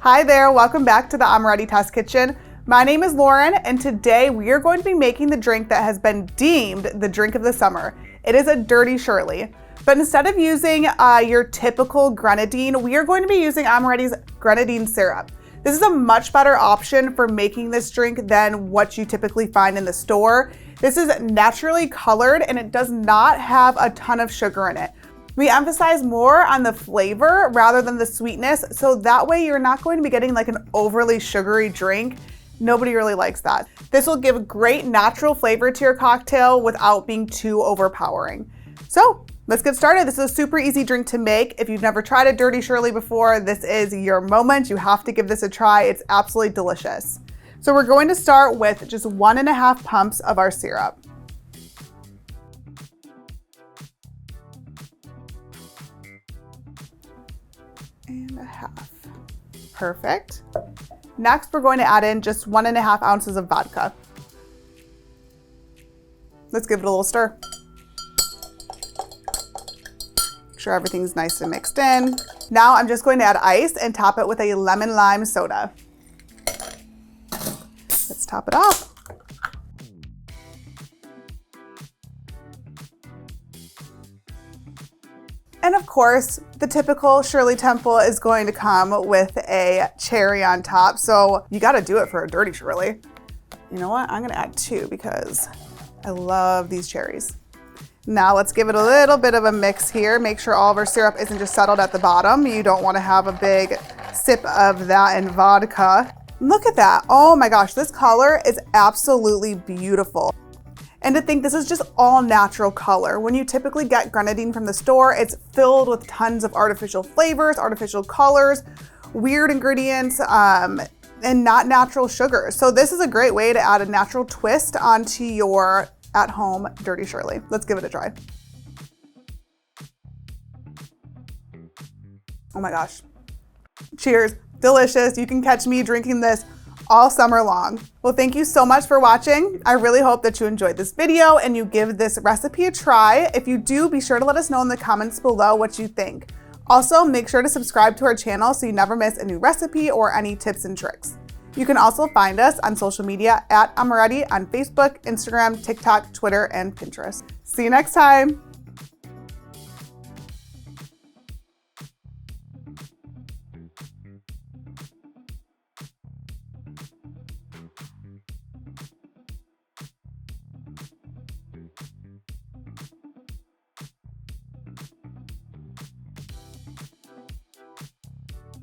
Hi there, welcome back to the Amoretti Test Kitchen. My name is Lauren, and today we are going to be making the drink that has been deemed the drink of the summer. It is a Dirty Shirley. But instead of using your typical grenadine, we are going to be using Amoretti's grenadine syrup. This is a much better option for making this drink than what you typically find in the store. This is naturally colored and it does not have a ton of sugar in it. We emphasize more on the flavor rather than the sweetness, so that way you're not going to be getting like an overly sugary drink. Nobody really likes that. This will give great natural flavor to your cocktail without being too overpowering. So let's get started. This is a super easy drink to make. If you've never tried a Dirty Shirley before, this is your moment. You have to give this a try. It's absolutely delicious. So we're going to start with just 1.5 pumps of our syrup. And a half. Perfect. Next, we're going to add in just 1.5 ounces of vodka. Let's give it a little stir. Make sure everything's nice and mixed in. Now I'm just going to add ice and top it with a lemon lime soda. Let's top it off. And of course, the typical Shirley Temple is going to come with a cherry on top. So you got to do it for a Dirty Shirley. You know what? I'm going to add 2 because I love these cherries. Now let's give it a little bit of a mix here. Make sure all of our syrup isn't just settled at the bottom. You don't want to have a big sip of that in vodka. Look at that. Oh my gosh, this color is absolutely beautiful. And to think this is just all natural color. When you typically get grenadine from the store, it's filled with tons of artificial flavors, artificial colors, weird ingredients, and not natural sugars. So this is a great way to add a natural twist onto your at-home Dirty Shirley. Let's give it a try. Oh my gosh. Cheers. Delicious. You can catch me drinking this all summer long. Well, thank you so much for watching. I really hope that you enjoyed this video and you give this recipe a try. If you do, be sure to let us know in the comments below what you think. Also, make sure to subscribe to our channel so you never miss a new recipe or any tips and tricks. You can also find us on social media at Amoretti on Facebook, Instagram, TikTok, Twitter, and Pinterest. See you next time.